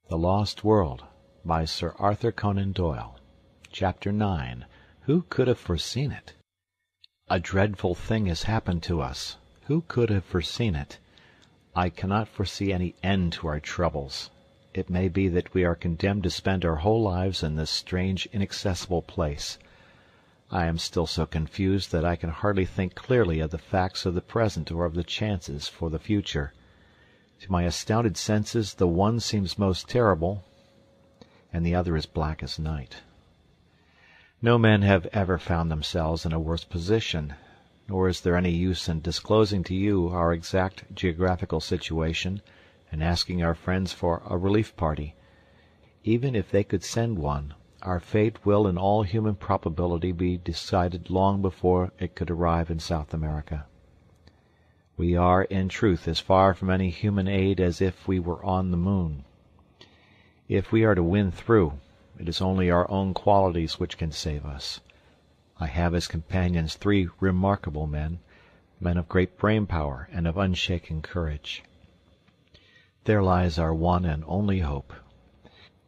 The Lost World by Sir Arthur Conan Doyle. Chapter 9. Who could have foreseen it? A dreadful thing has happened to us. Who could have foreseen it? I cannot foresee any end to our troubles. It may be that we are condemned to spend our whole lives in this strange, inaccessible place. I am still so confused that I can hardly think clearly of the facts of the present or of the chances for the future. To my astounded senses, the one seems most terrible, and the other as black as night. No men have ever found themselves in a worse position, nor is there any use in disclosing to you our exact geographical situation and asking our friends for a relief party. Even if they could send one, our fate will in all human probability be decided long before it could arrive in South America. We are, in truth, as far from any human aid as if we were on the moon. If we are to win through, it is only our own qualities which can save us. I have as companions 3 remarkable men of great brain power and of unshaken courage. There lies our one and only hope.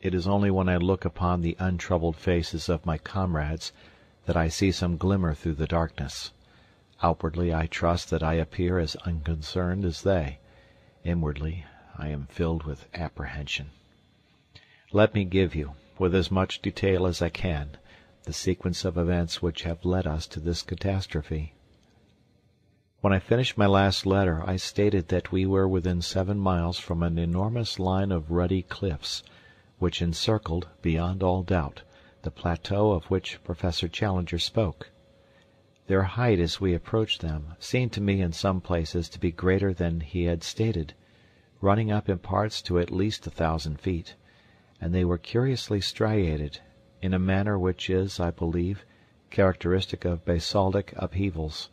It is only when I look upon the untroubled faces of my comrades that I see some glimmer through the darkness. Outwardly I trust that I appear as unconcerned as they. Inwardly I am filled with apprehension. Let me give you, with as much detail as I can, the sequence of events which have led us to this catastrophe. When I finished my last letter, I stated that we were within 7 miles from an enormous line of ruddy cliffs, which encircled, beyond all doubt, the plateau of which Professor Challenger spoke. Their height as we approached them seemed to me in some places to be greater than he had stated, running up in parts to at least 1,000 feet, and they were curiously striated, in a manner which is, I believe, characteristic of basaltic upheavals.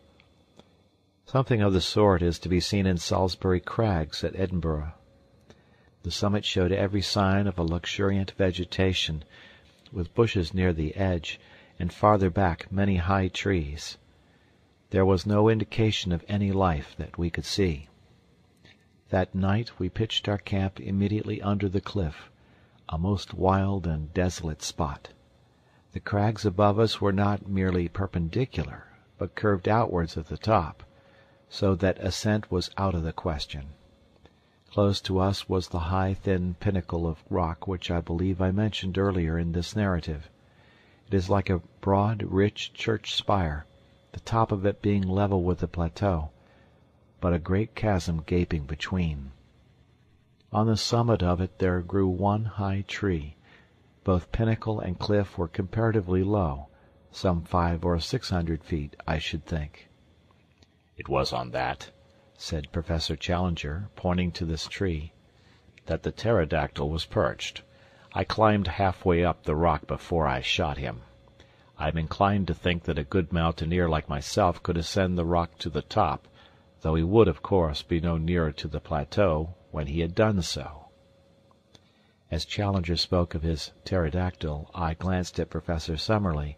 Something of the sort is to be seen in Salisbury Crags at Edinburgh. The summit showed every sign of a luxuriant vegetation, with bushes near the edge, and farther back many high trees. There was no indication of any life that we could see. That night we pitched our camp immediately under the cliff, a most wild and desolate spot. The crags above us were not merely perpendicular, but curved outwards at the top, so that ascent was out of the question. Close to us was the high, thin pinnacle of rock which I believe I mentioned earlier in this narrative. It is like a broad, rich church spire, the top of it being level with the plateau, but a great chasm gaping between. On the summit of it there grew one high tree. Both pinnacle and cliff were comparatively low, some 500 or 600 feet, I should think. "It was on that," said Professor Challenger, pointing to this tree, "that the pterodactyl was perched. I climbed halfway up the rock before I shot him. I am inclined to think that a good mountaineer like myself could ascend the rock to the top, though he would, of course, be no nearer to the plateau when he had done so." As Challenger spoke of his pterodactyl, I glanced at Professor Summerlee,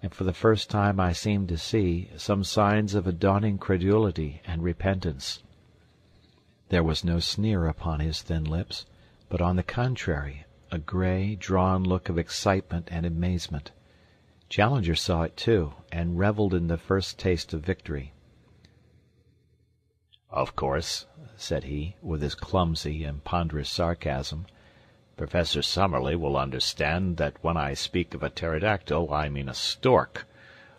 and for the first time I seemed to see some signs of a dawning credulity and repentance. There was no sneer upon his thin lips, but on the contrary, a gray, drawn look of excitement and amazement. Challenger saw it too, and revelled in the first taste of victory. "Of course," said he, with his clumsy and ponderous sarcasm, "Professor Summerlee will understand that when I speak of a pterodactyl I mean a stork,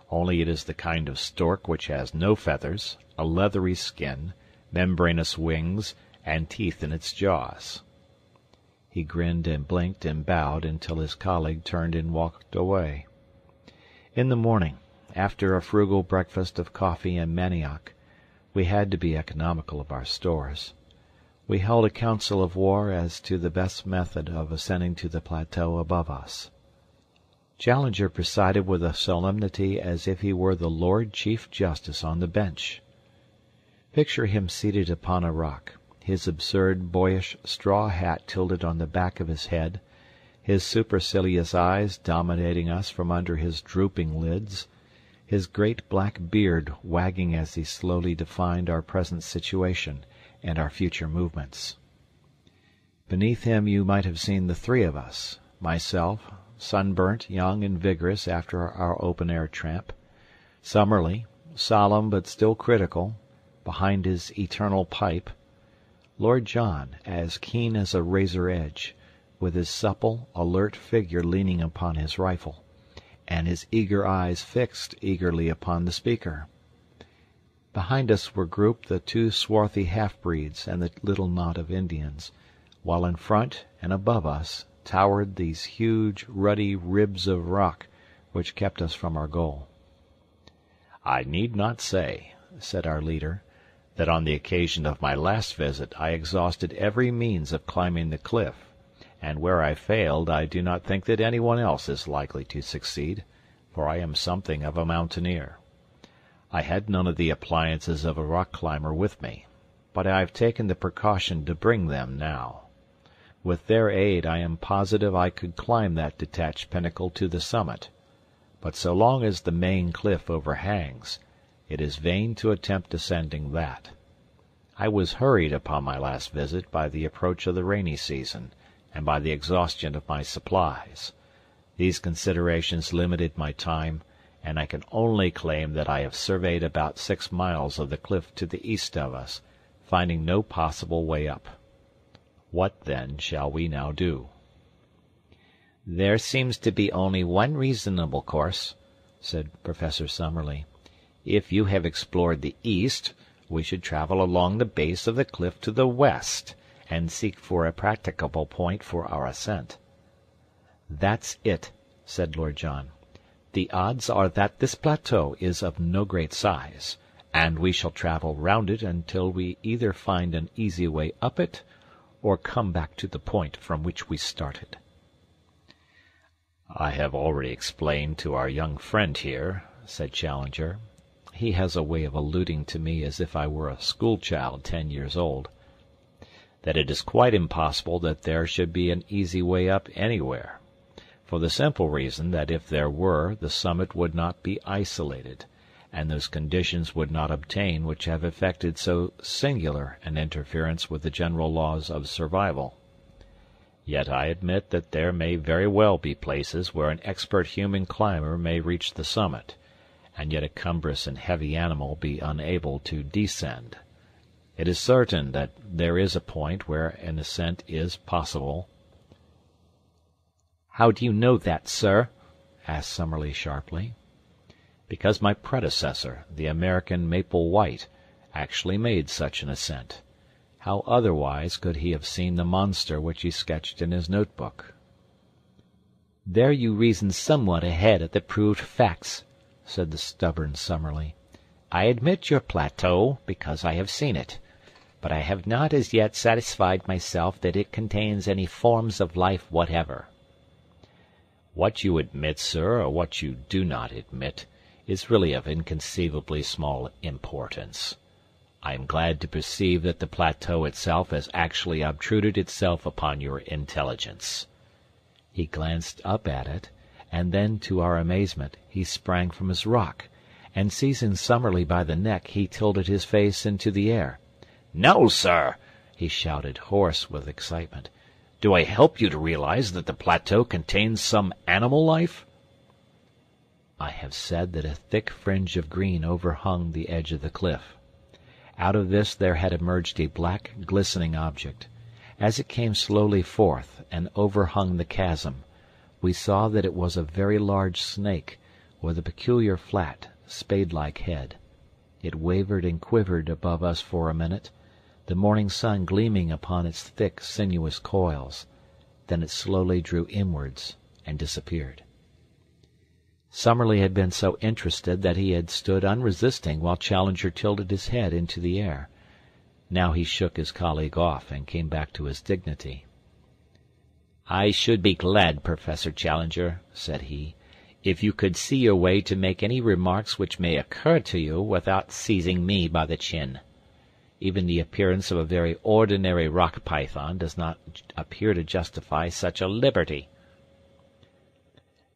only it is the kind of stork which has no feathers, a leathery skin, membranous wings, and teeth in its jaws." He grinned and blinked and bowed until his colleague turned and walked away. In the morning, after a frugal breakfast of coffee and manioc, we had to be economical of our stores. We held a council of war as to the best method of ascending to the plateau above us. Challenger presided with a solemnity as if he were the Lord Chief Justice on the bench. Picture him seated upon a rock, his absurd, boyish straw hat tilted on the back of his head, his supercilious eyes dominating us from under his drooping lids, his great black beard wagging as he slowly defined our present situation and our future movements. Beneath him you might have seen the three of us, myself, sunburnt, young and vigorous after our open-air tramp; Summerlee, solemn but still critical, behind his eternal pipe; Lord John, as keen as a razor edge, with his supple, alert figure leaning upon his rifle, and his eager eyes fixed eagerly upon the speaker. Behind us were grouped the two swarthy half-breeds and the little knot of Indians, while in front and above us towered these huge, ruddy ribs of rock which kept us from our goal. "I need not say," said our leader, "that on the occasion of my last visit I exhausted every means of climbing the cliff, and where I failed I do not think that anyone else is likely to succeed, for I am something of a mountaineer. I had none of the appliances of a rock climber with me, but I have taken the precaution to bring them now. With their aid I am positive I could climb that detached pinnacle to the summit, but so long as the main cliff overhangs, it is vain to attempt ascending that. I was hurried upon my last visit by the approach of the rainy season, and by the exhaustion of my supplies. These considerations limited my time, and I can only claim that I have surveyed about 6 miles of the cliff to the east of us, finding no possible way up. What, then, shall we now do?" "There seems to be only one reasonable course," said Professor Summerlee. "If you have explored the east, we should travel along the base of the cliff to the west, and seek for a practicable point for our ascent." "That's it," said Lord John. "The odds are that this plateau is of no great size, and we shall travel round it until we either find an easy way up it, or come back to the point from which we started." "I have already explained to our young friend here," said Challenger. He has a way of alluding to me as if I were a school-child 10 years old, "that it is quite impossible that there should be an easy way up anywhere, for the simple reason that if there were the summit would not be isolated, and those conditions would not obtain which have effected so singular an interference with the general laws of survival. Yet I admit that there may very well be places where an expert human climber may reach the summit, and yet a cumbrous and heavy animal be unable to descend. It is certain that there is a point where an ascent is possible." "How do you know that, sir?" asked Summerlee sharply. "Because my predecessor, the American Maple White, actually made such an ascent. How otherwise could he have seen the monster which he sketched in his notebook?" "There you reason somewhat ahead of the proved facts," said the stubborn Summerlee. "I admit your plateau, because I have seen it, but I have not as yet satisfied myself that it contains any forms of life whatever." "What you admit, sir, or what you do not admit, is really of inconceivably small importance. I am glad to perceive that the plateau itself has actually obtruded itself upon your intelligence." He glanced up at it, and then, to our amazement, he sprang from his rock, and seizing Summerlee by the neck, he tilted his face into the air. "No, sir!" he shouted, hoarse with excitement. "Do I help you to realize that the plateau contains some animal life?" I have said that a thick fringe of green overhung the edge of the cliff. Out of this there had emerged a black, glistening object. As it came slowly forth and overhung the chasm, we saw that it was a very large snake, with a peculiar flat, spade-like head. It wavered and quivered above us for a minute, the morning sun gleaming upon its thick, sinuous coils. Then it slowly drew inwards and disappeared. Summerlee had been so interested that he had stood unresisting while Challenger tilted his head into the air. Now he shook his colleague off and came back to his dignity. "I should be glad, Professor Challenger," said he, "if you could see your way to make any remarks which may occur to you without seizing me by the chin. Even the appearance of a very ordinary rock python does not appear to justify such a liberty."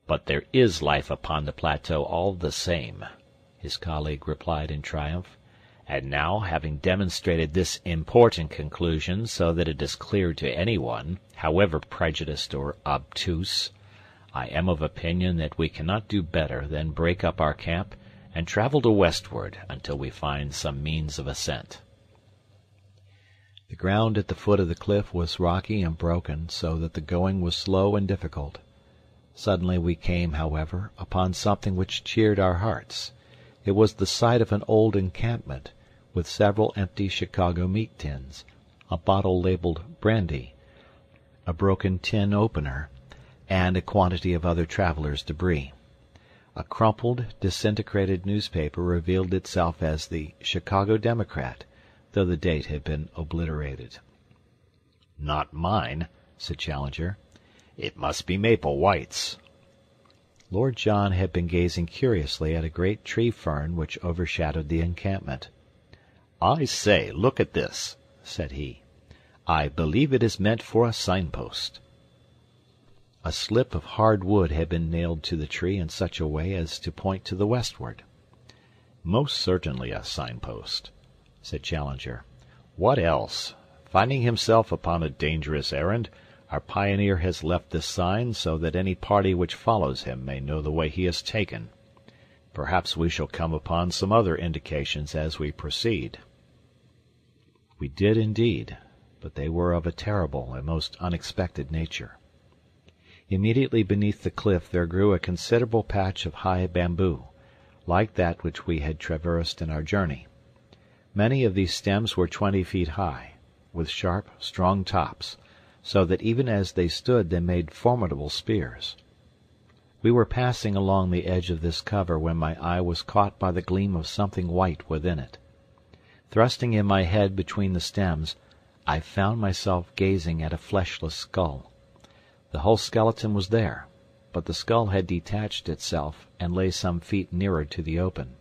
"But there is life upon the plateau all the same," his colleague replied in triumph, And now, having demonstrated this important conclusion so that it is clear to anyone, however prejudiced or obtuse, I am of opinion that we cannot do better than break up our camp and travel to westward until we find some means of ascent. The ground at the foot of the cliff was rocky and broken, so that the going was slow and difficult. Suddenly we came, however, upon something which cheered our hearts. It was the site of an old encampment, with several empty Chicago meat tins, a bottle labeled brandy, a broken tin opener, and a quantity of other travelers' debris. A crumpled, disintegrated newspaper revealed itself as the Chicago Democrat, though the date had been obliterated. "Not mine," said Challenger. "It must be Maple White's." Lord John had been gazing curiously at a great tree fern which overshadowed the encampment. "I say, look at this," said he. "I believe it is meant for a signpost." A slip of hard wood had been nailed to the tree in such a way as to point to the westward. "Most certainly a signpost," said Challenger. "What else? Finding himself upon a dangerous errand, our pioneer has left this sign so that any party which follows him may know the way he has taken. Perhaps we shall come upon some other indications as we proceed." We did indeed, but they were of a terrible and most unexpected nature. Immediately beneath the cliff there grew a considerable patch of high bamboo, like that which we had traversed in our journey. Many of these stems were 20 feet high, with sharp, strong tops, so that even as they stood they made formidable spears. We were passing along the edge of this cover when my eye was caught by the gleam of something white within it. Thrusting in my head between the stems, I found myself gazing at a fleshless skull. The whole skeleton was there, but the skull had detached itself and lay some feet nearer to the open.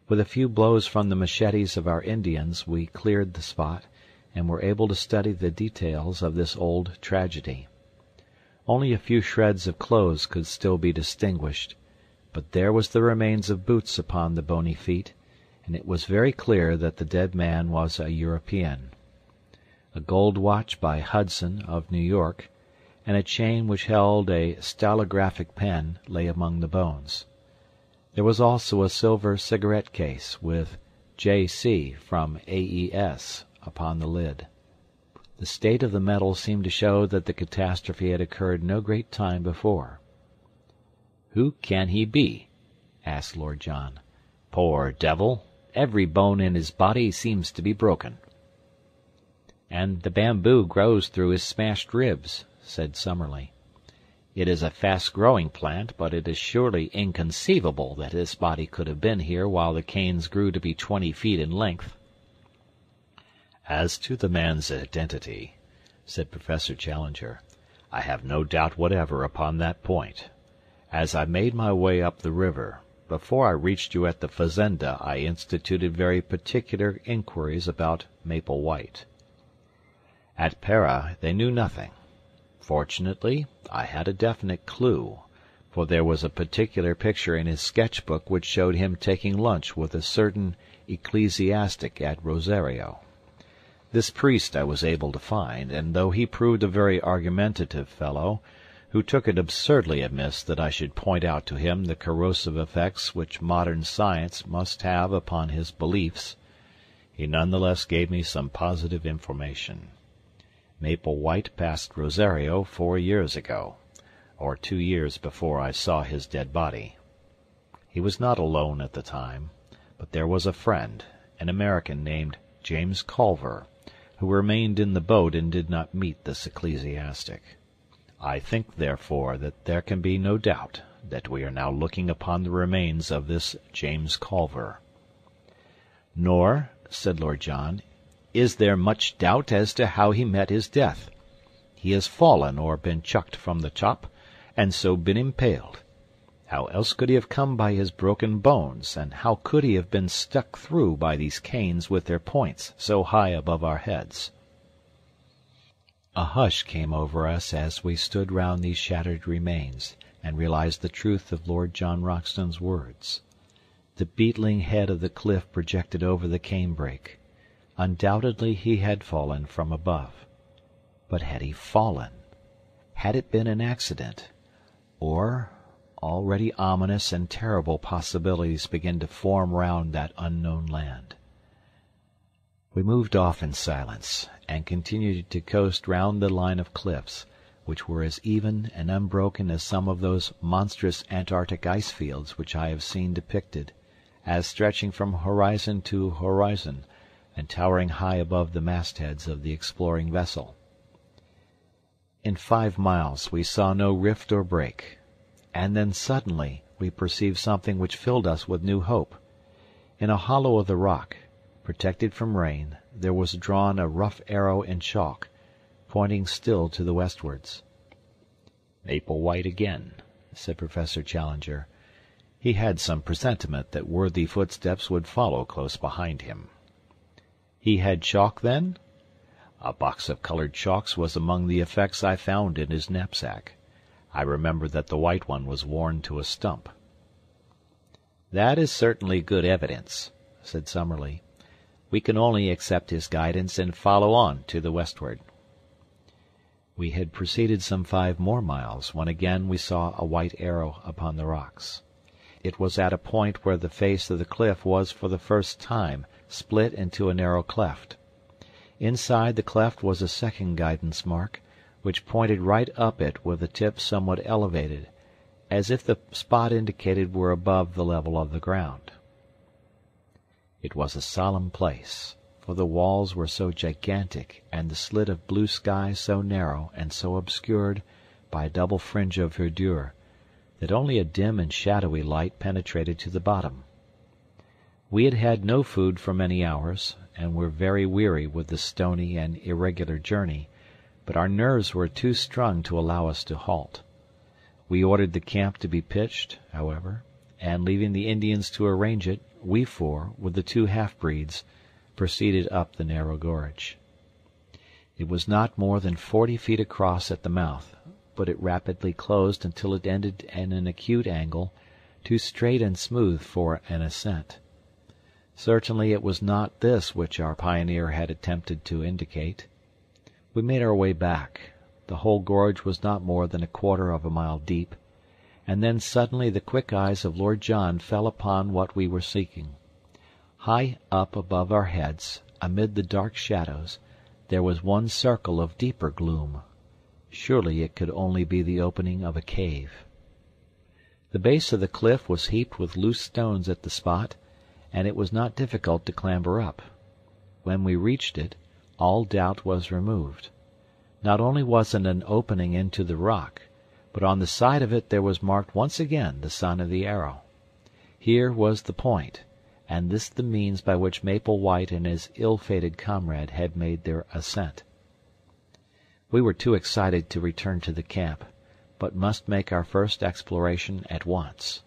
With a few blows from the machetes of our Indians we cleared the spot, and were able to study the details of this old tragedy. Only a few shreds of clothes could still be distinguished, but there was the remains of boots upon the bony feet, and it was very clear that the dead man was a European. A gold watch by Hudson of New York, and a chain which held a stylographic pen lay among the bones. There was also a silver cigarette case with J.C. from AES upon the lid. The state of the metal seemed to show that the catastrophe had occurred no great time before. "Who can he be?" asked Lord John. "Poor devil! Every bone in his body seems to be broken." "And the bamboo grows through his smashed ribs," said Summerlee. "It is a fast-growing plant, but it is surely inconceivable that his body could have been here while the canes grew to be 20 feet in length." "As to the man's identity," said Professor Challenger, "I have no doubt whatever upon that point. As I made my way up the river, before I reached you at the fazenda I instituted very particular inquiries about Maple White. At Para they knew nothing. Fortunately, I had a definite clue, for there was a particular picture in his sketch-book which showed him taking lunch with a certain ecclesiastic at Rosario. This priest I was able to find, and though he proved a very argumentative fellow, who took it absurdly amiss that I should point out to him the corrosive effects which modern science must have upon his beliefs, he none the less gave me some positive information. Maple White passed Rosario 4 years ago, or 2 years before I saw his dead body. He was not alone at the time, but there was a friend, an American named James Culver, who remained in the boat and did not meet this ecclesiastic. I think, therefore, that there can be no doubt that we are now looking upon the remains of this James Culver." "Nor," said Lord John, "is there much doubt as to how he met his death. He has fallen or been chucked from the top, and so been impaled. How else could he have come by his broken bones, and how could he have been stuck through by these canes with their points so high above our heads?" A hush came over us as we stood round these shattered remains, and realized the truth of Lord John Roxton's words. The beetling head of the cliff projected over the canebrake. Undoubtedly he had fallen from above. But had he fallen? Had it been an accident? Or, already ominous and terrible possibilities began to form round that unknown land. We moved off in silence, and continued to coast round the line of cliffs, which were as even and unbroken as some of those monstrous Antarctic ice fields which I have seen depicted, as stretching from horizon to horizon, and towering high above the mastheads of the exploring vessel. In 5 miles we saw no rift or break, and then suddenly we perceived something which filled us with new hope. In a hollow of the rock, protected from rain, there was drawn a rough arrow in chalk, pointing still to the westwards. "Maple White again," said Professor Challenger. He had some presentiment that worthy footsteps would follow close behind him. He had chalk, then? A box of colored chalks was among the effects I found in his knapsack. I remember that the white one was worn to a stump. "That is certainly good evidence," said Summerlee. "We can only accept his guidance and follow on to the westward." We had proceeded some 5 more miles when again we saw a white arrow upon the rocks. It was at a point where the face of the cliff was for the first time split into a narrow cleft. Inside the cleft was a second guidance mark, which pointed right up it with the tip somewhat elevated, as if the spot indicated were above the level of the ground. It was a solemn place, for the walls were so gigantic and the slit of blue sky so narrow and so obscured by a double fringe of verdure that only a dim and shadowy light penetrated to the bottom. We had had no food for many hours, and were very weary with the stony and irregular journey, but our nerves were too strung to allow us to halt. We ordered the camp to be pitched, however, and leaving the Indians to arrange it, we four, with the 2 half-breeds, proceeded up the narrow gorge. It was not more than 40 feet across at the mouth, but it rapidly closed until it ended in an acute angle, too straight and smooth for an ascent. Certainly it was not this which our pioneer had attempted to indicate. We made our way back. The whole gorge was not more than 1/4 of a mile deep, and then suddenly the quick eyes of Lord John fell upon what we were seeking. High up above our heads, amid the dark shadows, there was one circle of deeper gloom. Surely it could only be the opening of a cave. The base of the cliff was heaped with loose stones at the spot, and it was not difficult to clamber up. When we reached it, all doubt was removed. Not only was it an opening into the rock, but on the side of it there was marked once again the sign of the arrow. Here was the point, and this the means by which Maple White and his ill-fated comrade had made their ascent. We were too excited to return to the camp, but must make our first exploration at once.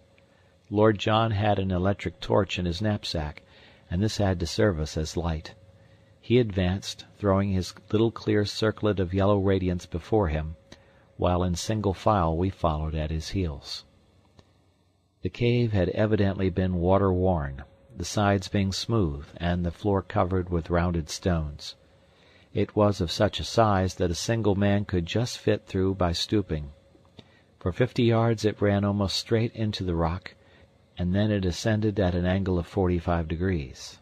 Lord John had an electric torch in his knapsack, and this had to serve us as light. He advanced, throwing his little clear circlet of yellow radiance before him, while in single file we followed at his heels. The cave had evidently been water-worn, the sides being smooth and the floor covered with rounded stones. It was of such a size that a single man could just fit through by stooping. For 50 yards it ran almost straight into the rock, and then it ascended at an angle of 45 degrees.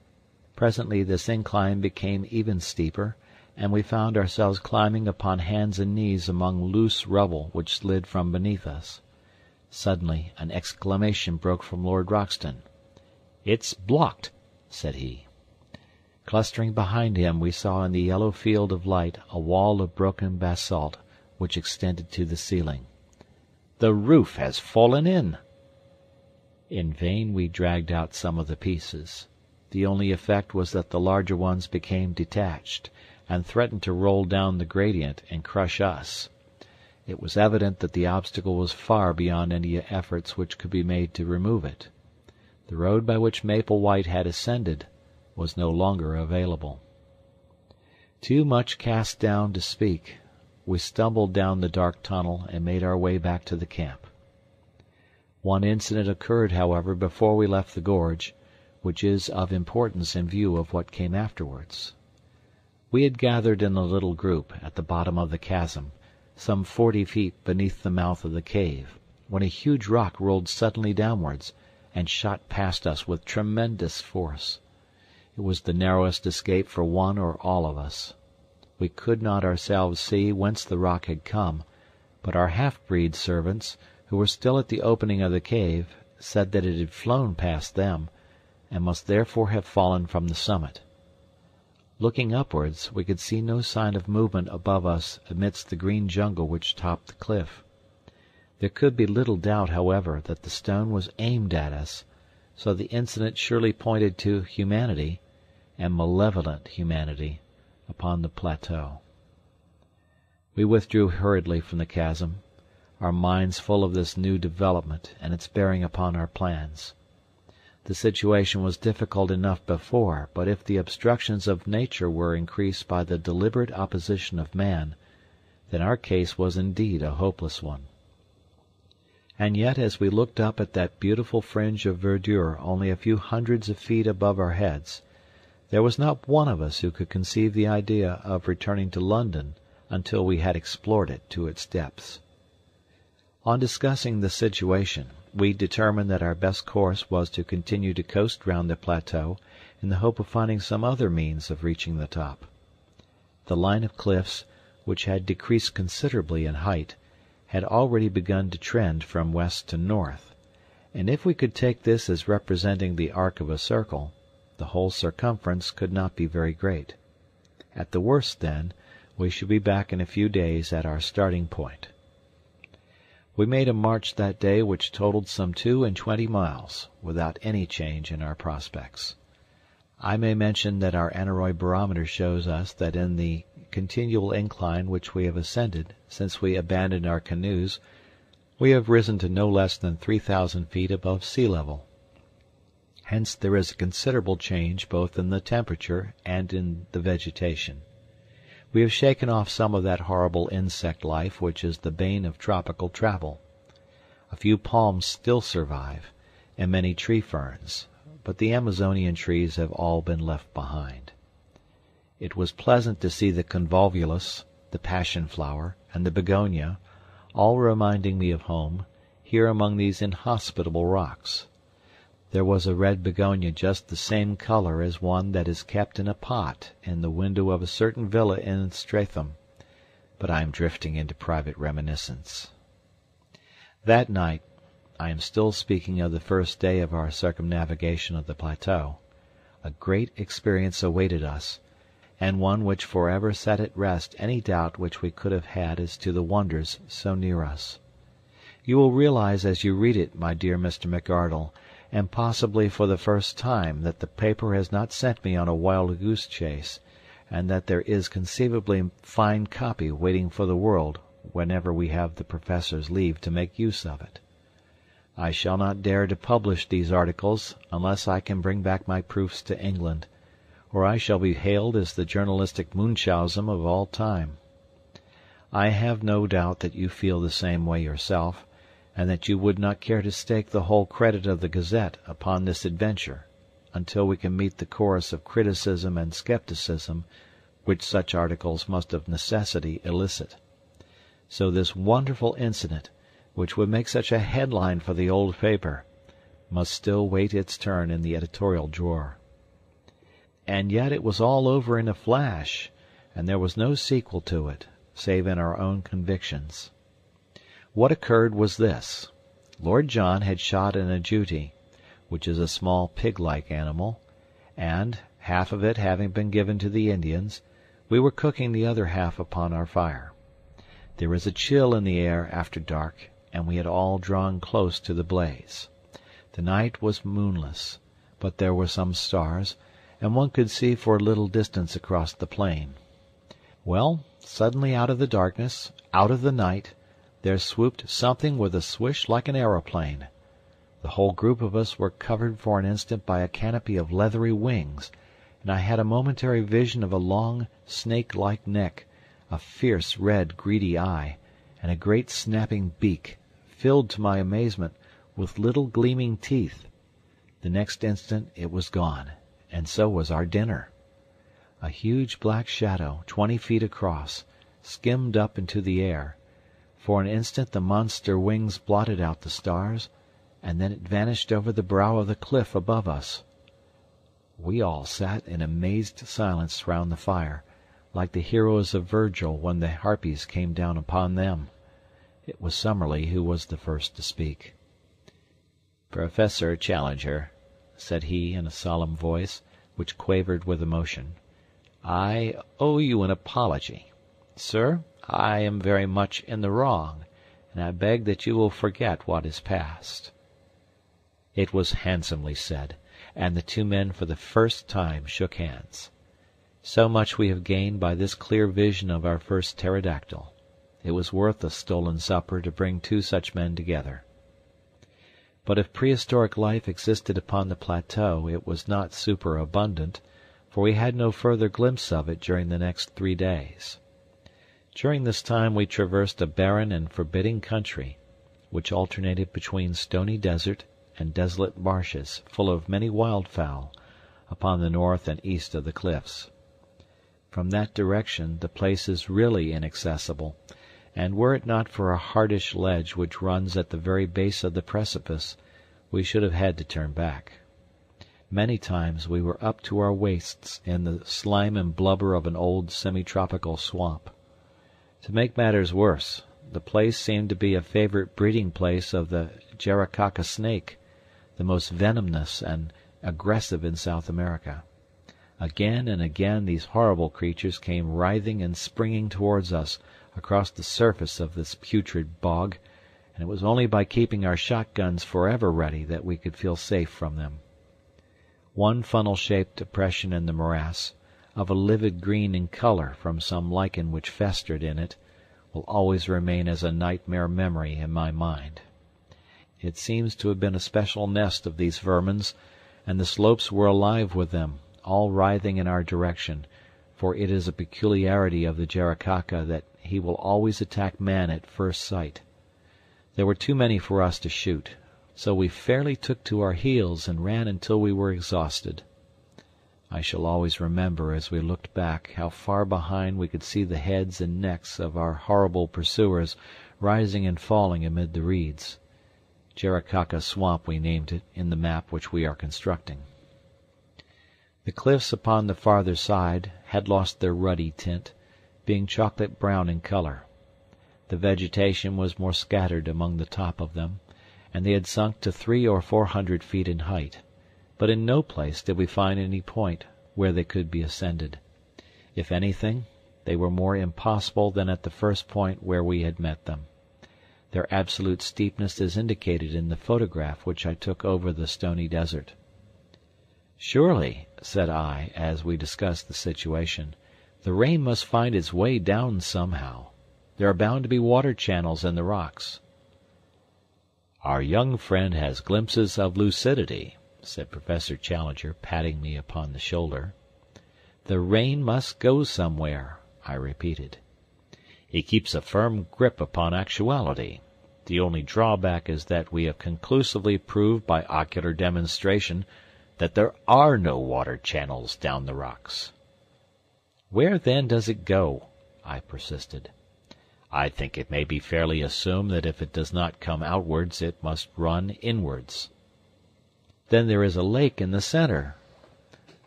Presently this incline became even steeper, and we found ourselves climbing upon hands and knees among loose rubble which slid from beneath us. Suddenly an exclamation broke from Lord Roxton. "It's blocked," said he. Clustering behind him we saw in the yellow field of light a wall of broken basalt which extended to the ceiling. "The roof has fallen in." In vain we dragged out some of the pieces. The only effect was that the larger ones became detached, and threatened to roll down the gradient and crush us. It was evident that the obstacle was far beyond any efforts which could be made to remove it. The road by which Maple White had ascended was no longer available. Too much cast down to speak, we stumbled down the dark tunnel and made our way back to the camp. One incident occurred, however, before we left the gorge, which is of importance in view of what came afterwards. We had gathered in a little group at the bottom of the chasm, some 40 feet beneath the mouth of the cave, when a huge rock rolled suddenly downwards and shot past us with tremendous force. It was the narrowest escape for one or all of us. We could not ourselves see whence the rock had come, but our half-breed servants, who were still at the opening of the cave, said that it had flown past them, and must therefore have fallen from the summit. Looking upwards, we could see no sign of movement above us amidst the green jungle which topped the cliff. There could be little doubt, however, that the stone was aimed at us, so the incident surely pointed to humanity, and malevolent humanity, upon the plateau. We withdrew hurriedly from the chasm, our minds full of this new development and its bearing upon our plans. The situation was difficult enough before, but if the obstructions of nature were increased by the deliberate opposition of man, then our case was indeed a hopeless one. And yet, as we looked up at that beautiful fringe of verdure only a few hundreds of feet above our heads, there was not one of us who could conceive the idea of returning to London until we had explored it to its depths. On discussing the situation, we determined that our best course was to continue to coast round the plateau in the hope of finding some other means of reaching the top. The line of cliffs, which had decreased considerably in height, had already begun to trend from west to north, and if we could take this as representing the arc of a circle, the whole circumference could not be very great. At the worst, then, we should be back in a few days at our starting point. We made a march that day which totaled some 22 miles, without any change in our prospects. I may mention that our aneroid barometer shows us that in the continual incline which we have ascended since we abandoned our canoes, we have risen to no less than 3,000 feet above sea level. Hence there is a considerable change both in the temperature and in the vegetation. We have shaken off some of that horrible insect life which is the bane of tropical travel. A few palms still survive, and many tree ferns, but the Amazonian trees have all been left behind. It was pleasant to see the convolvulus, the passion flower, and the begonia, all reminding me of home, here among these inhospitable rocks. There was a red begonia just the same color as one that is kept in a pot in the window of a certain villa in Streatham, but I am drifting into private reminiscence. That night, I am still speaking of the first day of our circumnavigation of the plateau, a great experience awaited us, and one which forever set at rest any doubt which we could have had as to the wonders so near us. You will realize as you read it, my dear Mr. McArdle, and possibly for the first time, that the paper has not sent me on a wild goose chase, and that there is conceivably fine copy waiting for the world whenever we have the Professor's leave to make use of it. I shall not dare to publish these articles unless I can bring back my proofs to England, or I shall be hailed as the journalistic Munchausen of all time. I have no doubt that you feel the same way yourself, and that you would not care to stake the whole credit of the Gazette upon this adventure, until we can meet the chorus of criticism and skepticism which such articles must of necessity elicit. So this wonderful incident, which would make such a headline for the old paper, must still wait its turn in the editorial drawer. And yet it was all over in a flash, and there was no sequel to it, save in our own convictions. What occurred was this. Lord John had shot an agouti, which is a small pig-like animal, and, half of it having been given to the Indians, we were cooking the other half upon our fire. There is a chill in the air after dark, and we had all drawn close to the blaze. The night was moonless, but there were some stars, and one could see for a little distance across the plain. Well, suddenly out of the darkness, out of the night, there swooped something with a swish like an aeroplane. The whole group of us were covered for an instant by a canopy of leathery wings, and I had a momentary vision of a long, snake-like neck, a fierce, red, greedy eye, and a great snapping beak, filled to my amazement with little gleaming teeth. The next instant it was gone, and so was our dinner. A huge black shadow, 20 feet across, skimmed up into the air. For an instant the monster wings blotted out the stars, and then it vanished over the brow of the cliff above us. We all sat in amazed silence round the fire, like the heroes of Virgil when the harpies came down upon them. It was Summerlee who was the first to speak. "Professor Challenger," said he in a solemn voice, which quavered with emotion, "I owe you an apology. Sir, I am very much in the wrong, and I beg that you will forget what is past." It was handsomely said, and the two men for the first time shook hands. So much we have gained by this clear vision of our first pterodactyl. It was worth a stolen supper to bring two such men together. But if prehistoric life existed upon the plateau, it was not superabundant, for we had no further glimpse of it during the next 3 days. During this time we traversed a barren and forbidding country, which alternated between stony desert and desolate marshes full of many wildfowl upon the north and east of the cliffs. From that direction the place is really inaccessible, and were it not for a hardish ledge which runs at the very base of the precipice, we should have had to turn back. Many times we were up to our waists in the slime and blubber of an old semi-tropical swamp. To make matters worse, the place seemed to be a favorite breeding place of the Jaracaca snake, the most venomous and aggressive in South America. Again and again these horrible creatures came writhing and springing towards us across the surface of this putrid bog, and it was only by keeping our shotguns forever ready that we could feel safe from them. One funnel-shaped depression in the morass, of a livid green in color from some lichen which festered in it, will always remain as a nightmare memory in my mind. It seems to have been a special nest of these vermins, and the slopes were alive with them, all writhing in our direction, for it is a peculiarity of the Jaracaca that he will always attack man at first sight. There were too many for us to shoot, so we fairly took to our heels and ran until we were exhausted. I shall always remember as we looked back how far behind we could see the heads and necks of our horrible pursuers rising and falling amid the reeds. Jaracaca Swamp we named it in the map which we are constructing. The cliffs upon the farther side had lost their ruddy tint, being chocolate brown in color. The vegetation was more scattered among the top of them, and they had sunk to 300 or 400 feet in height, but in no place did we find any point where they could be ascended. If anything, they were more impossible than at the first point where we had met them. Their absolute steepness is indicated in the photograph which I took over the stony desert. "Surely," said I, as we discussed the situation, "the rain must find its way down somehow. There are bound to be water channels in the rocks." "Our young friend has glimpses of lucidity," said Professor Challenger, patting me upon the shoulder. "The rain must go somewhere," I repeated. "He keeps a firm grip upon actuality. The only drawback is that we have conclusively proved by ocular demonstration that there are no water channels down the rocks." "Where, then, does it go?" I persisted. "I think it may be fairly assumed that if it does not come outwards it must run inwards." "Then there is a lake in the center."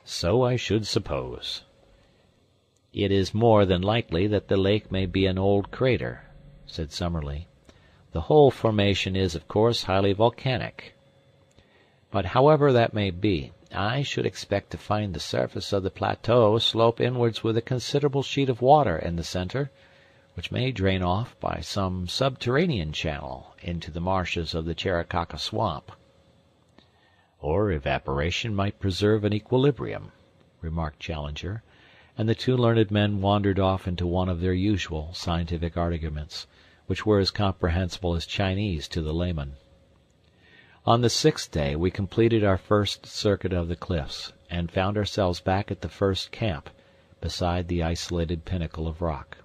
"So I should suppose." "It is more than likely that the lake may be an old crater," said Summerlee. "The whole formation is, of course, highly volcanic. But however that may be, I should expect to find the surface of the plateau slope inwards with a considerable sheet of water in the center, which may drain off by some subterranean channel into the marshes of the Jaracaca Swamp." "Or evaporation might preserve an equilibrium," remarked Challenger, and the two learned men wandered off into one of their usual scientific arguments, which were as comprehensible as Chinese to the layman. On the 6th day we completed our first circuit of the cliffs, and found ourselves back at the first camp, beside the isolated pinnacle of rock.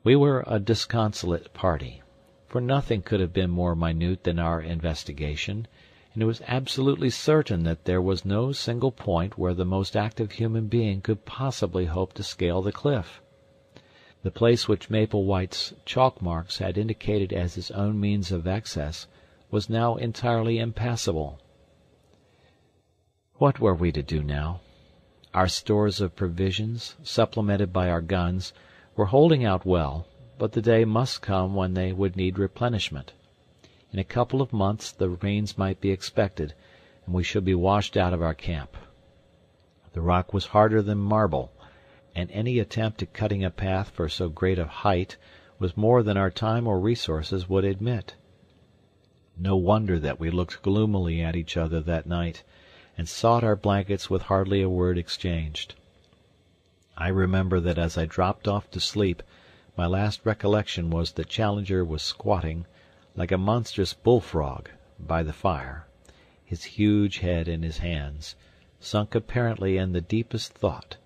We were a disconsolate party, for nothing could have been more minute than our investigation, and it was absolutely certain that there was no single point where the most active human being could possibly hope to scale the cliff. The place which Maplewhite's chalk marks had indicated as his own means of access was now entirely impassable. What were we to do now? Our stores of provisions, supplemented by our guns, were holding out well, but the day must come when they would need replenishment. In a couple of months the rains might be expected, and we should be washed out of our camp. The rock was harder than marble, and any attempt at cutting a path for so great a height was more than our time or resources would admit. No wonder that we looked gloomily at each other that night, and sought our blankets with hardly a word exchanged. I remember that as I dropped off to sleep, my last recollection was that Challenger was squatting, like a monstrous bullfrog, by the fire, his huge head in his hands, sunk apparently in the deepest thought,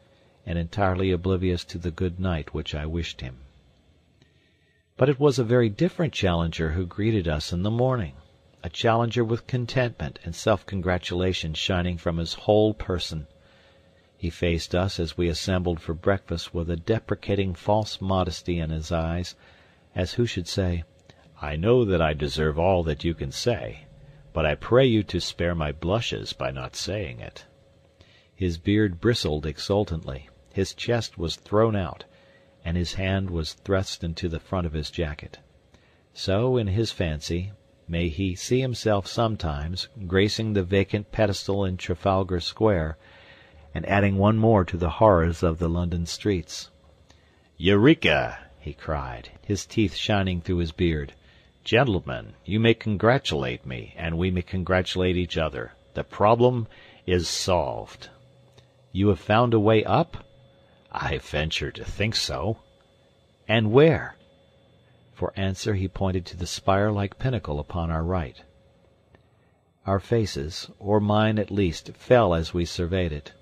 and entirely oblivious to the good night which I wished him. But it was a very different Challenger who greeted us in the morning, a Challenger with contentment and self-congratulation shining from his whole person. He faced us as we assembled for breakfast with a deprecating false modesty in his eyes, as who should say, "I know that I deserve all that you can say, but I pray you to spare my blushes by not saying it." His beard bristled exultantly, his chest was thrown out, and his hand was thrust into the front of his jacket. So, in his fancy, may he see himself sometimes gracing the vacant pedestal in Trafalgar Square, and adding one more to the horrors of the London streets. "Eureka!" he cried, his teeth shining through his beard. "Gentlemen, you may congratulate me, and we may congratulate each other. The problem is solved." "You have found a way up?" "I venture to think so." "And where?" For answer he pointed to the spire-like pinnacle upon our right. Our faces, or mine at least, fell as we surveyed it.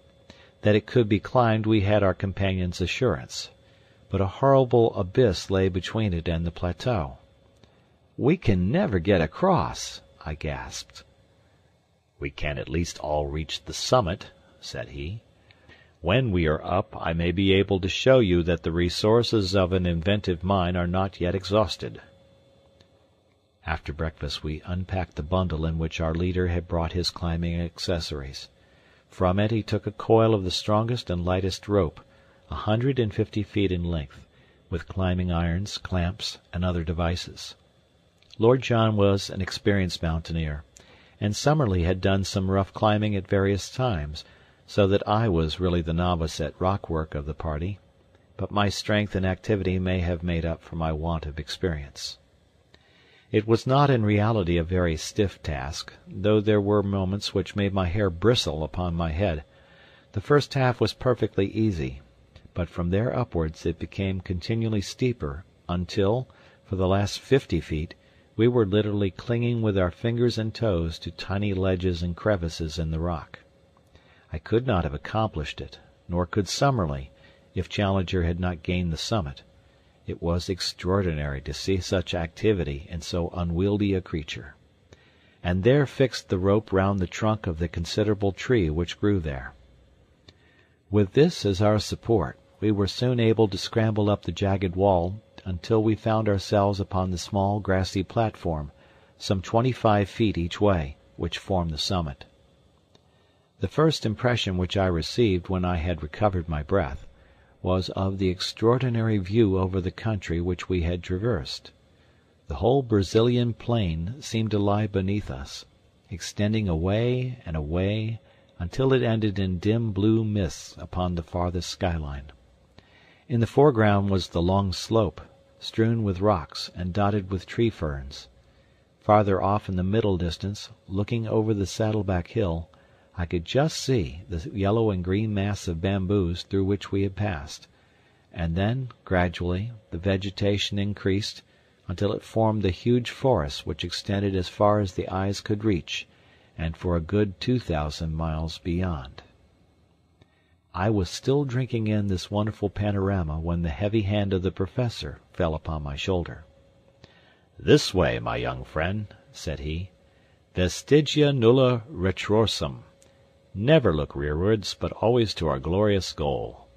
That it could be climbed we had our companion's assurance, but a horrible abyss lay between it and the plateau. "We can never get across," I gasped. "We can at least all reach the summit," said he. "When we are up I may be able to show you that the resources of an inventive mind are not yet exhausted." After breakfast we unpacked the bundle in which our leader had brought his climbing accessories. From it he took a coil of the strongest and lightest rope, 150 feet in length, with climbing irons, clamps, and other devices. Lord John was an experienced mountaineer, and Summerlee had done some rough climbing at various times, so that I was really the novice at rock work of the party, but my strength and activity may have made up for my want of experience. It was not in reality a very stiff task, though there were moments which made my hair bristle upon my head. The first half was perfectly easy, but from there upwards it became continually steeper, until, for the last 50 feet, we were literally clinging with our fingers and toes to tiny ledges and crevices in the rock. I could not have accomplished it, nor could Summerlee, if Challenger had not gained the summit. It was extraordinary to see such activity in so unwieldy a creature. And there fixed the rope round the trunk of the considerable tree which grew there. With this as our support, we were soon able to scramble up the jagged wall until we found ourselves upon the small grassy platform, some 25 feet each way, which formed the summit. The first impression which I received when I had recovered my breath was of the extraordinary view over the country which we had traversed. The whole Brazilian plain seemed to lie beneath us, extending away and away until it ended in dim blue mists upon the farthest skyline. In the foreground was the long slope, strewn with rocks and dotted with tree ferns. Farther off in the middle distance, looking over the Saddleback Hill, I could just see the yellow and green mass of bamboos through which we had passed, and then, gradually, the vegetation increased until it formed the huge forest which extended as far as the eyes could reach, and for a good 2,000 miles beyond. I was still drinking in this wonderful panorama when the heavy hand of the Professor fell upon my shoulder. "This way, my young friend," said he. "Vestigia nulla retrorsum. Never look rearwards, but always to our glorious goal."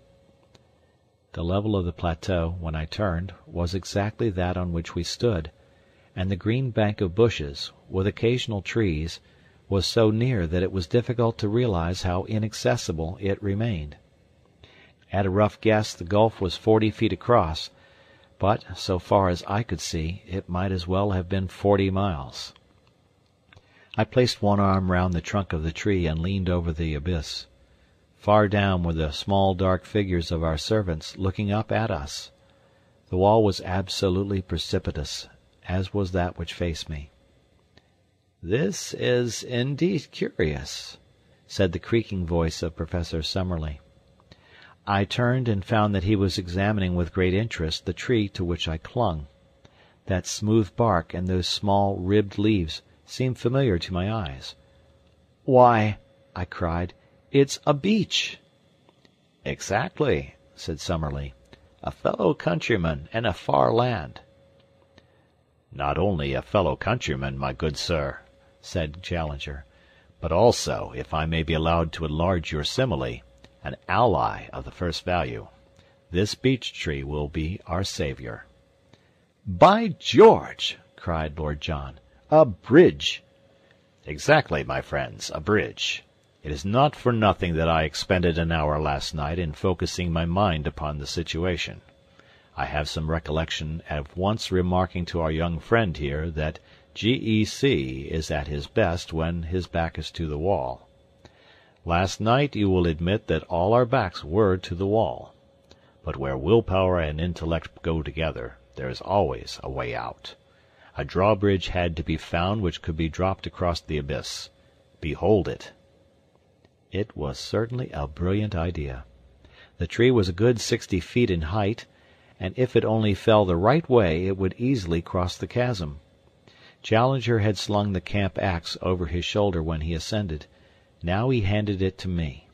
The level of the plateau, when I turned, was exactly that on which we stood, and the green bank of bushes, with occasional trees, was so near that it was difficult to realize how inaccessible it remained. At a rough guess the gulf was 40 feet across, but, so far as I could see, it might as well have been 40 miles. I placed one arm round the trunk of the tree and leaned over the abyss. Far down were the small dark figures of our servants looking up at us. The wall was absolutely precipitous, as was that which faced me. "This is indeed curious," said the creaking voice of Professor Summerlee. I turned and found that he was examining with great interest the tree to which I clung. That smooth bark and those small ribbed leaves seemed familiar to my eyes. "Why," I cried, "it's a beech!" "Exactly," said Summerlee. "A fellow countryman and a far land." "Not only a fellow countryman, my good sir," said Challenger, "but also, if I may be allowed to enlarge your simile, an ally of the first value. This beech tree will be our saviour." "By George!" cried Lord John. "A bridge!" "Exactly, my friends, a bridge. It is not for nothing that I expended an hour last night in focusing my mind upon the situation. I have some recollection of once remarking to our young friend here that G.E.C. is at his best when his back is to the wall. Last night you will admit that all our backs were to the wall. But where willpower and intellect go together, there is always a way out. A drawbridge had to be found which could be dropped across the abyss. Behold it." It was certainly a brilliant idea. The tree was a good 60 feet in height, and if it only fell the right way it would easily cross the chasm. Challenger had slung the camp axe over his shoulder when he ascended. Now he handed it to me.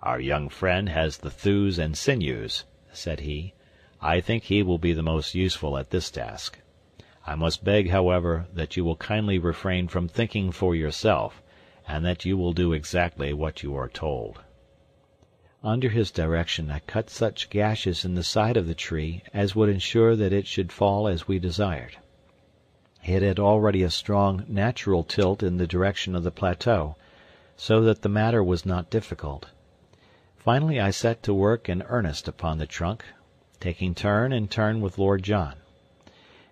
"Our young friend has the thews and sinews," said he. "I think he will be the most useful at this task. I must beg, however, that you will kindly refrain from thinking for yourself, and that you will do exactly what you are told." Under his direction I cut such gashes in the side of the tree as would ensure that it should fall as we desired. It had already a strong natural tilt in the direction of the plateau, so that the matter was not difficult. Finally I set to work in earnest upon the trunk, taking turn and turn with Lord John.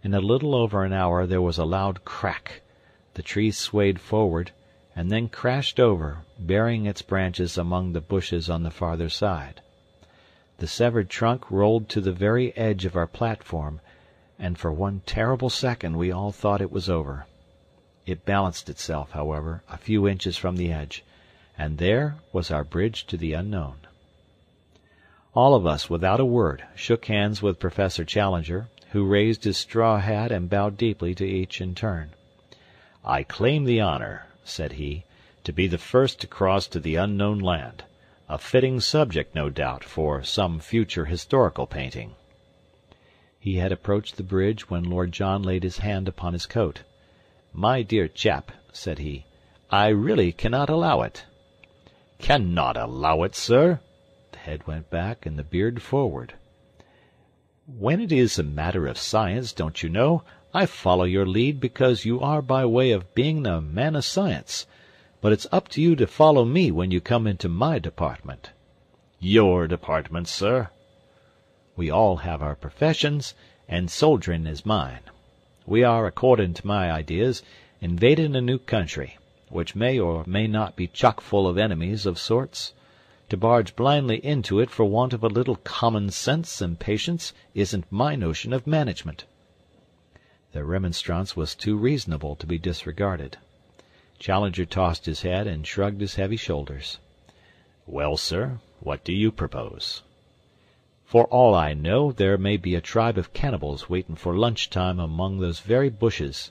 In a little over an hour there was a loud crack. The tree swayed forward, and then crashed over, burying its branches among the bushes on the farther side. The severed trunk rolled to the very edge of our platform, and for one terrible second we all thought it was over. It balanced itself, however, a few inches from the edge, and there was our bridge to the unknown. All of us, without a word, shook hands with Professor Challenger, who raised his straw hat and bowed deeply to each in turn. "I claim the honor," said he, "to be the first to cross to the unknown land, a fitting subject, no doubt, for some future historical painting." He had approached the bridge when Lord John laid his hand upon his coat. "My dear chap," said he, "I really cannot allow it." "Cannot allow it, sir?" The head went back and the beard forward. "When it is a matter of science, don't you know, I follow your lead because you are by way of being a man of science, but it's up to you to follow me when you come into my department." "Your department, sir?" "We all have our professions, and soldiering is mine. We are, according to my ideas, invading a new country, which may or may not be chock full of enemies of sorts. To barge blindly into it for want of a little common sense and patience isn't my notion of management." The remonstrance was too reasonable to be disregarded. Challenger tossed his head and shrugged his heavy shoulders. "Well, sir, what do you propose?" "For all I know, there may be a tribe of cannibals waiting for lunch-time among those very bushes,"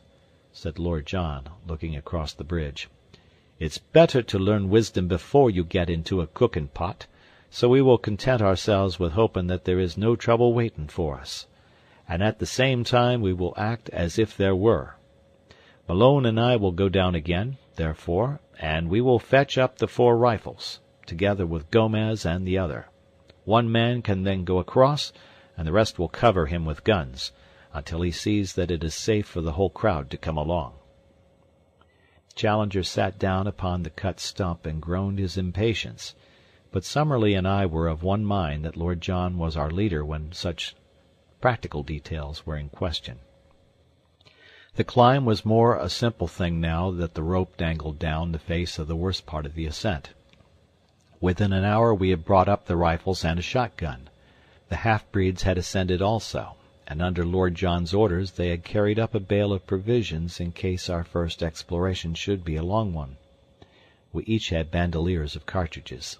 said Lord John, looking across the bridge. "It's better to learn wisdom before you get into a cooking pot, so we will content ourselves with hoping that there is no trouble waiting for us. and at the same time we will act as if there were. Malone and I will go down again, therefore, and we will fetch up the 4 rifles, together with Gomez and the other. One man can then go across, and the rest will cover him with guns, until he sees that it is safe for the whole crowd to come along." Challenger sat down upon the cut stump and groaned his impatience, but Summerlee and I were of one mind that Lord John was our leader when such practical details were in question. The climb was more a simple thing now that the rope dangled down the face of the worst part of the ascent. Within an hour we had brought up the rifles and a shotgun. The half-breeds had ascended also, and under Lord John's orders they had carried up a bale of provisions in case our first exploration should be a long one. We each had bandoliers of cartridges.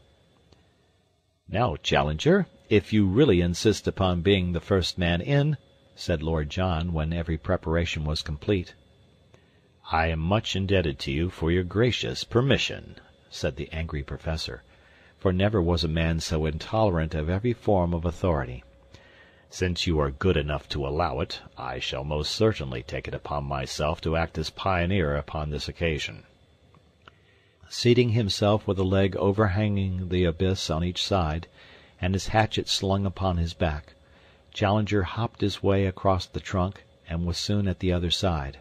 "Now, Challenger, if you really insist upon being the first man in," said Lord John, when every preparation was complete. "I am much indebted to you for your gracious permission," said the angry professor, for never was a man so intolerant of every form of authority. "Since you are good enough to allow it, I shall most certainly take it upon myself to act as pioneer upon this occasion." Seating himself with a leg overhanging the abyss on each side, and his hatchet slung upon his back, Challenger hopped his way across the trunk and was soon at the other side.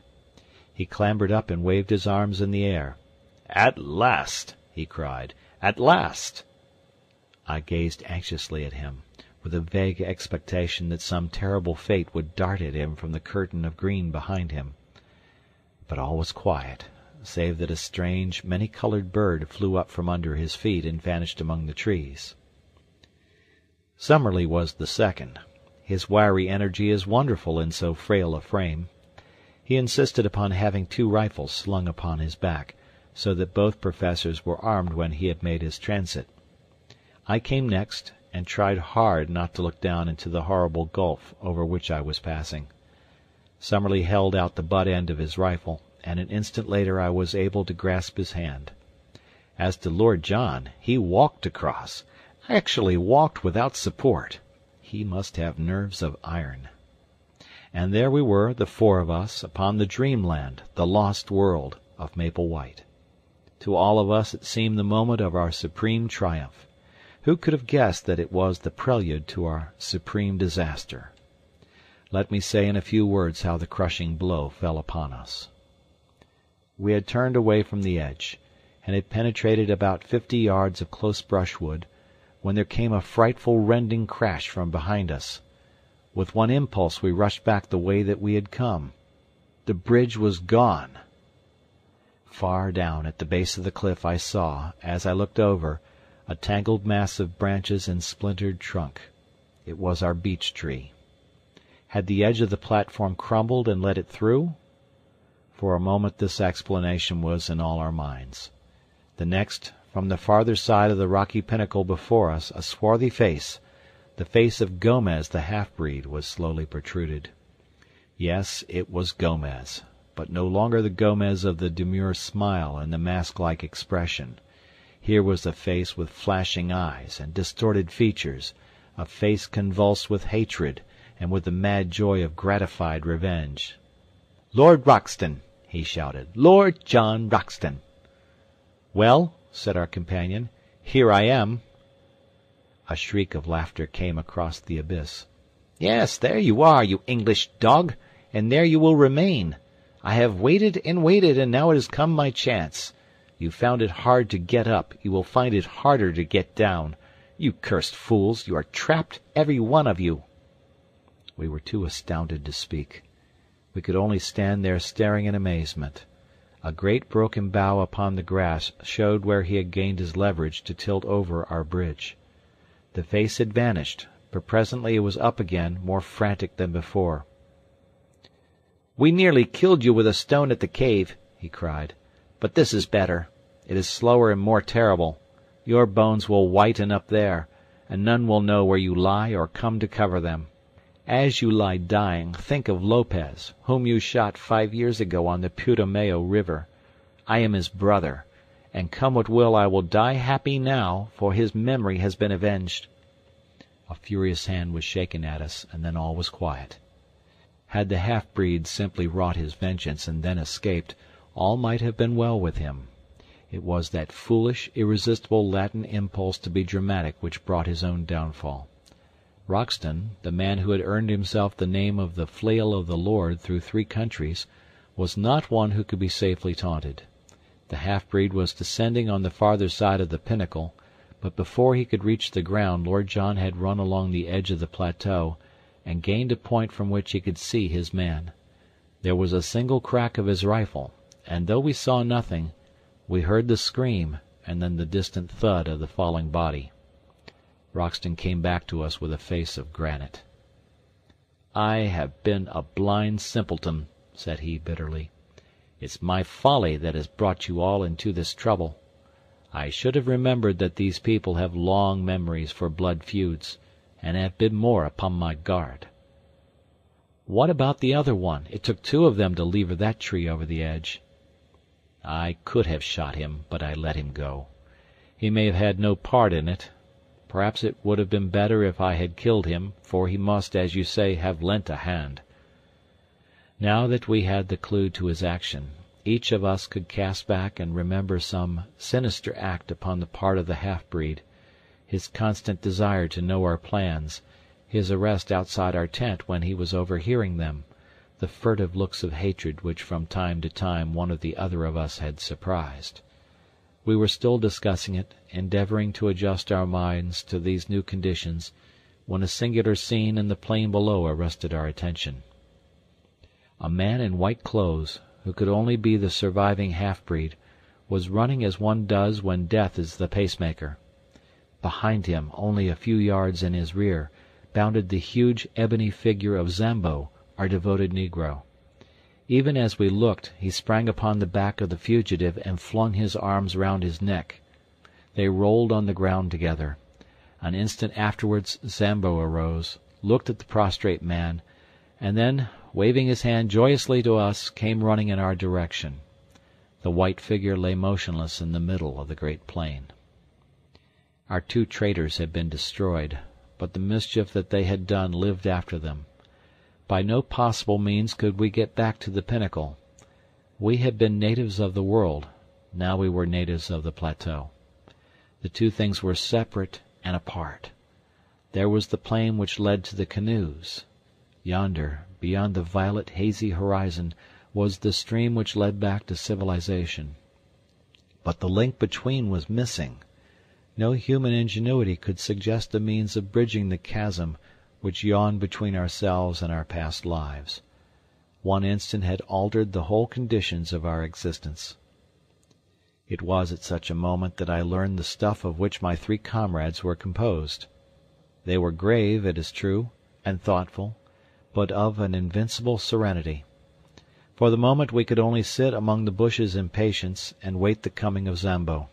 He clambered up and waved his arms in the air. "At last!" he cried. "At last!" I gazed anxiously at him, with a vague expectation that some terrible fate would dart at him from the curtain of green behind him. But all was quiet, save that a strange, many-colored bird flew up from under his feet and vanished among the trees. Summerlee was the second. His wiry energy is wonderful in so frail a frame. He insisted upon having 2 rifles slung upon his back, so that both professors were armed when he had made his transit. I came next, and tried hard not to look down into the horrible gulf over which I was passing. Summerlee held out the butt end of his rifle, and an instant later I was able to grasp his hand. As to Lord John, he walked across, actually walked without support. He must have nerves of iron. And there we were, the 4 of us, upon the dreamland, the lost world, of Maple White. To all of us it seemed the moment of our supreme triumph. Who could have guessed that it was the prelude to our supreme disaster? Let me say in a few words how the crushing blow fell upon us. We had turned away from the edge, and had penetrated about 50 yards of close brushwood, when there came a frightful rending crash from behind us. With one impulse we rushed back the way that we had come. The bridge was gone. Far down at the base of the cliff I saw, as I looked over, a tangled mass of branches and splintered trunk. It was our beech tree. Had the edge of the platform crumbled and let it through? For a moment this explanation was in all our minds. The next, from the farther side of the rocky pinnacle before us, a swarthy face, the face of Gomez the half-breed, was slowly protruded. Yes, it was Gomez, but no longer the Gomez of the demure smile and the mask-like expression. Here was a face with flashing eyes and distorted features, a face convulsed with hatred and with the mad joy of gratified revenge. "Lord Roxton!" he shouted. "Lord John Roxton!" "Well," said our companion, "here I am." A shriek of laughter came across the abyss. "Yes, there you are, you English dog, and there you will remain. I have waited, and now it has come my chance. You found it hard to get up, you will find it harder to get down. You cursed fools, you are trapped, every one of you." We were too astounded to speak. We could only stand there staring in amazement. A great broken bough upon the grass showed where he had gained his leverage to tilt over our bridge. The face had vanished, but presently it was up again, more frantic than before. "We nearly killed you with a stone at the cave," he cried. "But this is better. It is slower and more terrible. Your bones will whiten up there, and none will know where you lie or come to cover them. As you lie dying, think of Lopez, whom you shot 5 years ago on the Putumayo River. I am his brother, and come what will I will die happy now, for his memory has been avenged." A furious hand was shaken at us, and then all was quiet. Had the half-breed simply wrought his vengeance and then escaped, all might have been well with him. It was that foolish, irresistible Latin impulse to be dramatic which brought his own downfall. Roxton, the man who had earned himself the name of the Flail of the Lord through 3 countries, was not one who could be safely taunted. The half-breed was descending on the farther side of the pinnacle, but before he could reach the ground Lord John had run along the edge of the plateau and gained a point from which he could see his man. There was a single crack of his rifle, and though we saw nothing, we heard the scream and then the distant thud of the falling body. Roxton came back to us with a face of granite. "I have been a blind simpleton," said he bitterly. "It's my folly that has brought you all into this trouble. I should have remembered that these people have long memories for blood feuds, and have been more upon my guard." "What about the other one? It took 2 of them to lever that tree over the edge." "I could have shot him, but I let him go. He may have had no part in it. Perhaps it would have been better if I had killed him, for he must, as you say, have lent a hand." Now that we had the clue to his action, each of us could cast back and remember some sinister act upon the part of the half-breed, his constant desire to know our plans, his arrest outside our tent when he was overhearing them, the furtive looks of hatred which from time to time one or the other of us had surprised. We were still discussing it, endeavoring to adjust our minds to these new conditions, when a singular scene in the plain below arrested our attention. A man in white clothes, who could only be the surviving half-breed, was running as one does when death is the pacemaker. Behind him, only a few yards in his rear, bounded the huge ebony figure of Zambo, our devoted negro. Even as we looked, he sprang upon the back of the fugitive and flung his arms round his neck. They rolled on the ground together. An instant afterwards Zambo arose, looked at the prostrate man, and then, waving his hand joyously to us, came running in our direction. The white figure lay motionless in the middle of the great plain. Our 2 traitors had been destroyed, but the mischief that they had done lived after them. By no possible means could we get back to the pinnacle. We had been natives of the world, now we were natives of the plateau. The 2 things were separate and apart. There was the plain which led to the canoes. Yonder, beyond the violet hazy horizon, was the stream which led back to civilization. But the link between was missing. No human ingenuity could suggest a means of bridging the chasm which yawned between ourselves and our past lives. One instant had altered the whole conditions of our existence. It was at such a moment that I learned the stuff of which my 3 comrades were composed. They were grave, it is true, and thoughtful, but of an invincible serenity. For the moment we could only sit among the bushes in patience and wait the coming of Zambo.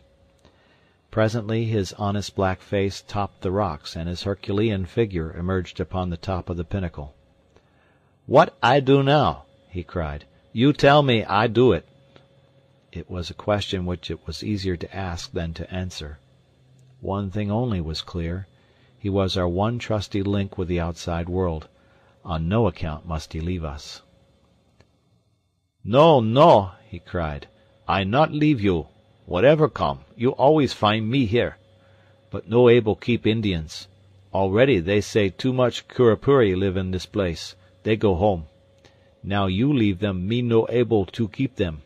Presently his honest black face topped the rocks, and his Herculean figure emerged upon the top of the pinnacle. "What I do now?" he cried. "You tell me, I do it." It was a question which it was easier to ask than to answer. One thing only was clear. He was our one trusty link with the outside world. On no account must he leave us. "No, no," he cried. "I not leave you. Whatever come, you always find me here. But no able keep Indians. Already they say too much Curupuri live in this place. They go home. Now you leave them, me no able to keep them."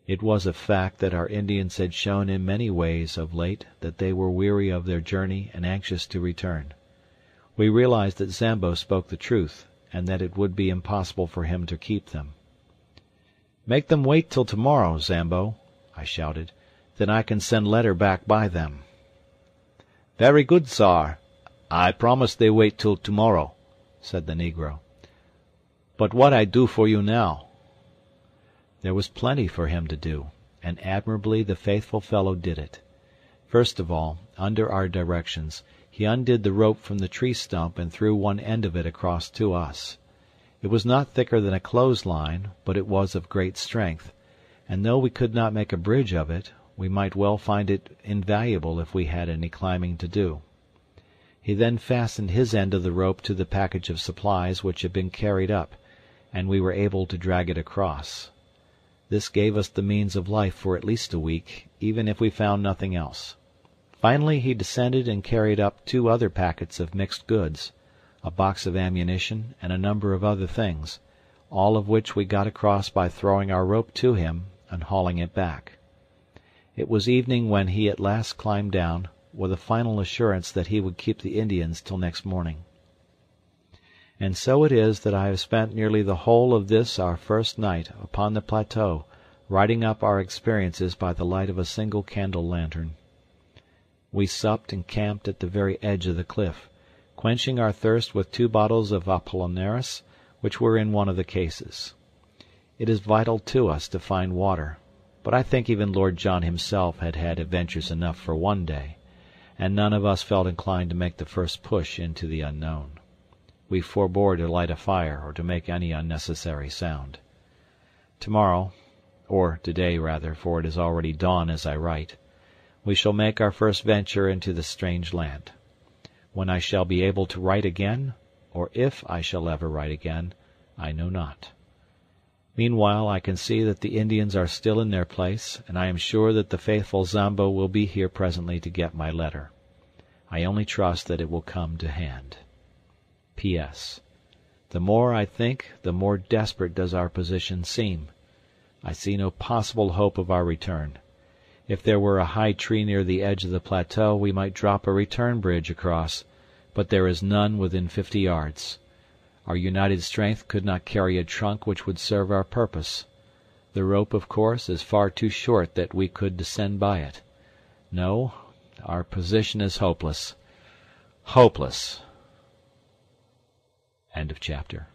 It was a fact that our Indians had shown in many ways of late that they were weary of their journey and anxious to return. We realized that Zambo spoke the truth, and that it would be impossible for him to keep them. "Make them wait till tomorrow, Zambo," I shouted. "Then I can send letter back by them." "Very good, sar. I promise they wait till tomorrow," said the negro. "But what I do for you now?" There was plenty for him to do, and admirably the faithful fellow did it. First of all, under our directions, he undid the rope from the tree stump and threw one end of it across to us. It was not thicker than a clothesline, but it was of great strength, and though we could not make a bridge of it, we might well find it invaluable if we had any climbing to do. He then fastened his end of the rope to the package of supplies which had been carried up, and we were able to drag it across. This gave us the means of life for at least a week, even if we found nothing else. Finally he descended and carried up 2 other packets of mixed goods, a box of ammunition, and a number of other things, all of which we got across by throwing our rope to him and hauling it back. It was evening when he at last climbed down, with a final assurance that he would keep the Indians till next morning. And so it is that I have spent nearly the whole of this our first night upon the plateau, writing up our experiences by the light of a single candle lantern. We supped and camped at the very edge of the cliff, quenching our thirst with 2 bottles of Apollinaris, which were in one of the cases. It is vital to us to find water, but I think even Lord John himself had had adventures enough for one day, and none of us felt inclined to make the first push into the unknown. We forbore to light a fire or to make any unnecessary sound. Tomorrow, or today rather, for it is already dawn as I write, we shall make our first venture into this strange land. When I shall be able to write again, or if I shall ever write again, I know not. Meanwhile I can see that the Indians are still in their place, and I am sure that the faithful Zambo will be here presently to get my letter. I only trust that it will come to hand. P.S. The more I think, the more desperate does our position seem. I see no possible hope of our return. If there were a high tree near the edge of the plateau, we might drop a return bridge across, but there is none within 50 yards. Our united strength could not carry a trunk which would serve our purpose. The rope, of course, is far too short that we could descend by it. No, our position is hopeless. Hopeless. End of chapter.